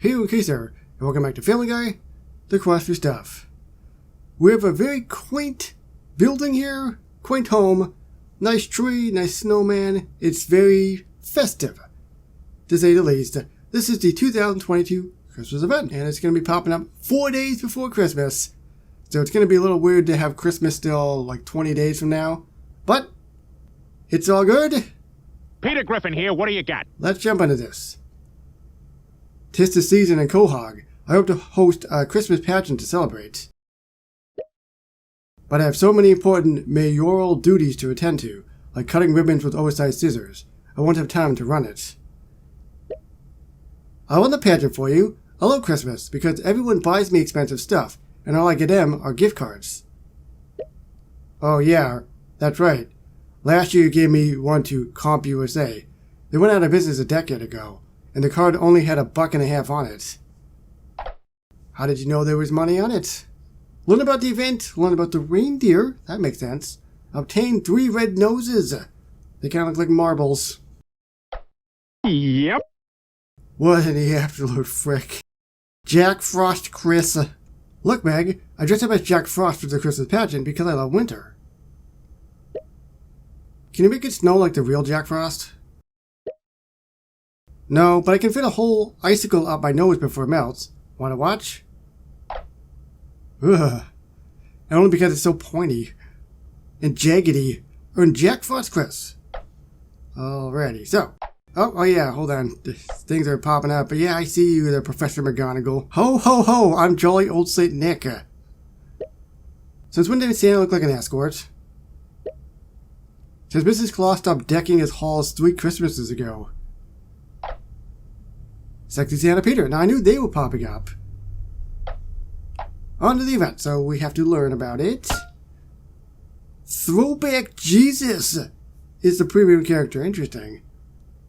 Hey, Kaiser, and welcome back to Family Guy, the Quest for Stuff. We have a very quaint building here, quaint home, nice tree, nice snowman. It's very festive, to say the least. This is the 2022 Christmas event, and it's going to be popping up 4 days before Christmas. So it's going to be a little weird to have Christmas still like 20 days from now, but it's all good. Peter Griffin here, what do you got? Let's jump into this. 'Tis the season in Quahog. I hope to host a Christmas pageant to celebrate. But I have so many important mayoral duties to attend to, like cutting ribbons with oversized scissors. I won't have time to run it. I run the pageant for you. I love Christmas because everyone buys me expensive stuff, and all I get them are gift cards. Oh yeah, that's right. Last year you gave me one to Comp USA. They went out of business a decade ago, and the card only had $1.50 on it. How did you know there was money on it? Learn about the event, learn about the reindeer, that makes sense. Obtain 3 red noses. They kind of look like marbles. Yep. What an absolute frick. Jack Frost Chris. Look, Meg, I dressed up as Jack Frost for the Christmas pageant because I love winter. Can you make it snow like the real Jack Frost? No, but I can fit a whole icicle up my nose before it melts. Wanna watch? Ugh. And only because it's so pointy. And jaggedy. And Jack Frost Chris. Alrighty, so. Oh yeah, hold on. Things are popping up. But yeah, I see you there, Professor McGonagall. Ho ho ho, I'm jolly old Saint Nick. Since when did Santa look like an escort? Since Mrs. Claus stopped decking his halls 3 Christmases ago. Sexy Santa Peter. Now I knew they were popping up. On to the event, so we have to learn about it. Throwback Jesus is the premium character. Interesting.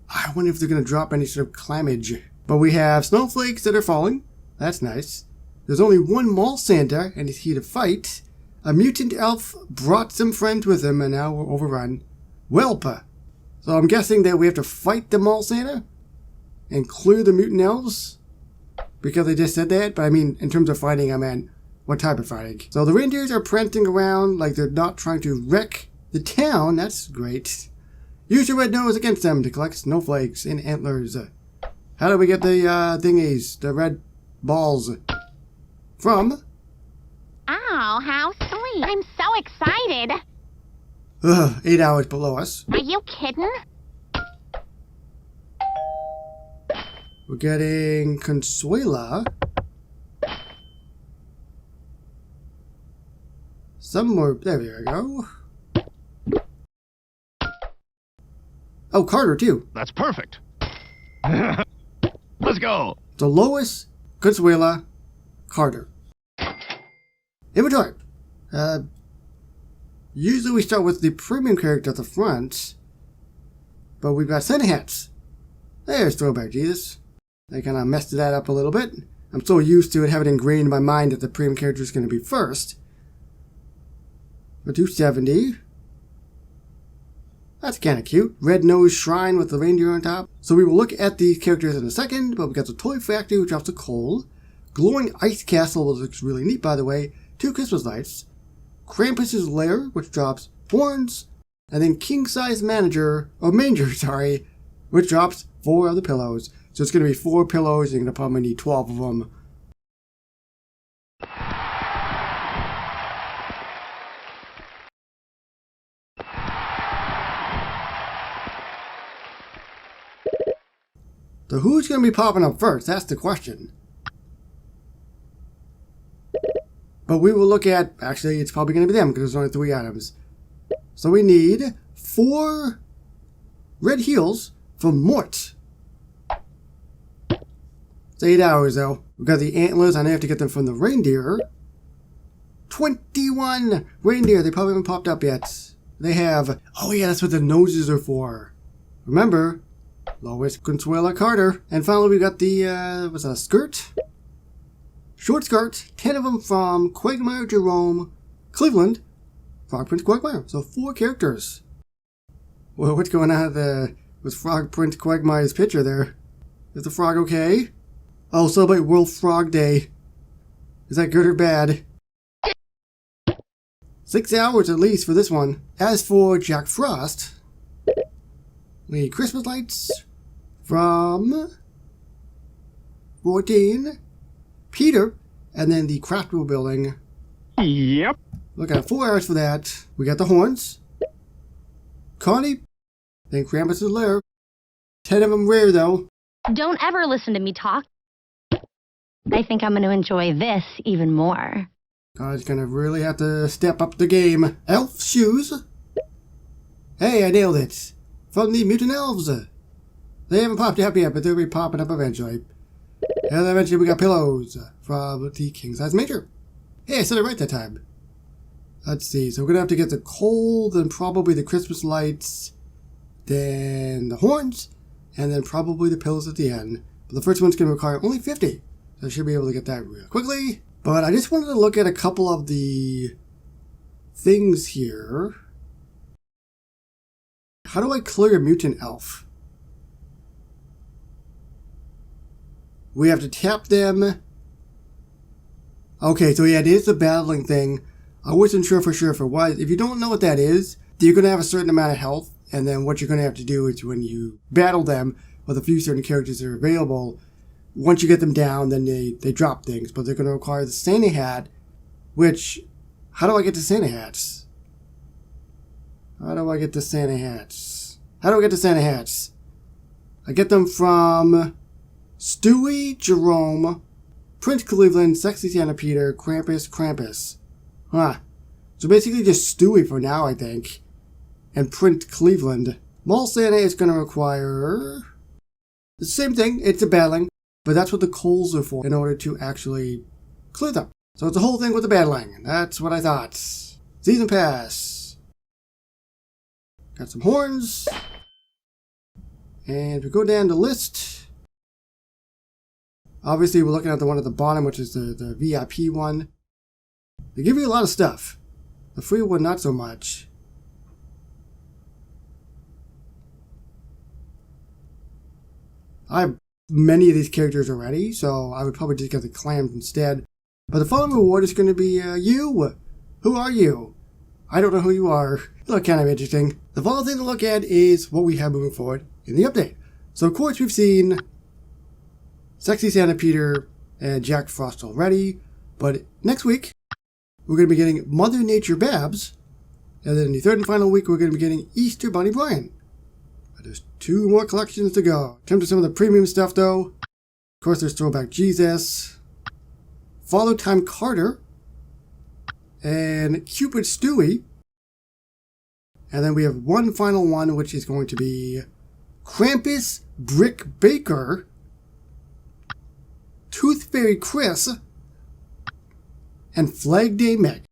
I wonder if they're going to drop any sort of clamage. But we have snowflakes that are falling. That's nice. There's only one mall Santa, and he's here to fight. A mutant elf brought some friends with him, and now we're overrun. Welp. So I'm guessing that we have to fight the mall Santa? And clear the mutant elves? Because they just said that, but I mean, in terms of fighting, I meant what type of fighting. So the reindeers are prancing around like they're not trying to wreck the town. That's great. Use your red nose against them to collect snowflakes and antlers. How do we get the thingies, the red balls? From? Oh, how sweet. I'm so excited. 8 hours below us. Are you kidding? We're getting Consuela. Some more. There we go. Oh, Carter, too. That's perfect. Let's go. So Lois, Consuela, Carter. Inventory. Usually we start with the premium character at the front. But we've got Santa hats. There's Throwback Jesus. They kind of messed that up a little bit. I'm so used to it having ingrained in my mind that the premium character is going to be first. But 270. That's kind of cute. Red nose shrine with the reindeer on top. So we will look at these characters in a second, but we got the toy factory, which drops the coal. Glowing ice castle, which looks really neat, by the way. 2 Christmas lights. Krampus's lair, which drops horns. And then king size manger, sorry, which drops 4 of the pillows. So it's going to be 4 pillows, and you're going to probably need 12 of them. So who's going to be popping up first? That's the question. But we will look at, actually it's probably going to be them because there's only 3 items. So we need 4 red heels from Mort. It's 8 hours though. We've got the antlers, I know I have to get them from the reindeer. 21 reindeer, they probably haven't popped up yet. They have, oh yeah, that's what the noses are for. Remember, Lois, Consuela, Carter. And finally we got the, what's that, skirt? Short skirt, 10 of them from Quagmire Jerome, Cleveland, Frog Prince Quagmire. So 4 characters. Well, what's going on with Frog Prince Quagmire's picture there? Is the frog okay? Oh, celebrate World Frog Day. Is that good or bad? 6 hours at least for this one. As for Jack Frost, we need Christmas lights from 14, Peter, and then the Craftable building. Yep. Look at 4 hours for that. We got the horns, Connie, then Krampus' lair. 10 of them rare though. Don't ever listen to me talk. I think I'm going to enjoy this even more. God's gonna really have to step up the game. Elf shoes. Hey, I nailed it. From the mutant elves. They haven't popped up yet, but they'll be popping up eventually. And eventually we got pillows from the King Size Major. Hey, I said it right that time. Let's see. So we're gonna have to get the coal, then probably the Christmas lights, then the horns, and then probably the pillows at the end. But the first one's gonna require only 50. So I should be able to get that real quickly. But I just wanted to look at a couple of the things here. How do I clear a mutant elf? We have to tap them. Okay, so yeah, it is the battling thing. I wasn't sure for sure if it was. If you don't know what that is, you're going to have a certain amount of health. And then what you're going to have to do is when you battle them with a few certain characters that are available, once you get them down, then they drop things. But they're going to require the Santa hat, which, how do I get to Santa hats? How do I get to Santa hats? How do I get to Santa hats? I get them from Stewie, Jerome, Prince Cleveland, Sexy Santa Peter, Krampus. Huh. So basically just Stewie for now, I think. And Prince Cleveland. Mall Santa is going to require the same thing. It's a battling. But that's what the coals are for, in order to actually clear them. So it's a whole thing with the battling. That's what I thought. Season Pass. Got some horns. And if we go down the list, obviously we're looking at the one at the bottom, which is the VIP one. They give you a lot of stuff. The free one, not so much. I have many of these characters already, so I would probably just get the clams instead. But the following reward is going to be you. Who are you? I don't know who you are. You look kind of interesting. The following thing to look at is what we have moving forward in the update. So of course we've seen Sexy Santa Peter and Jack Frost already, but next week we're going to be getting Mother Nature Babs, and then in the third and final week we're going to be getting Easter Bunny Brian. There's 2 more collections to go. In terms of some of the premium stuff though, of course there's Throwback Jesus, Follow Time Carter, and Cupid Stewie. And then we have one final one, which is going to be Krampus Brick Baker, Tooth Fairy Chris, and Flag Day Meg.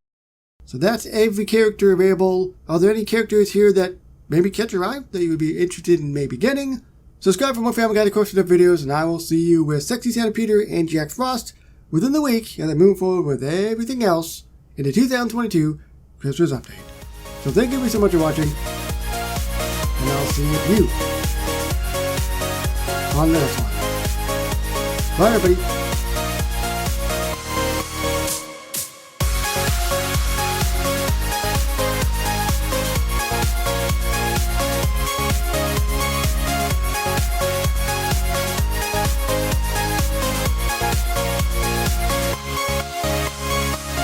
So that's every character available. Are there any characters here that maybe catch your eye that you would be interested in maybe getting? Subscribe for more Family Guy course videos, and I will see you with Sexy Santa Peter and Jack Frost within the week, and then move forward with everything else in the 2022 Christmas update. So thank you so much for watching, and I'll see you on the next one. Bye everybody.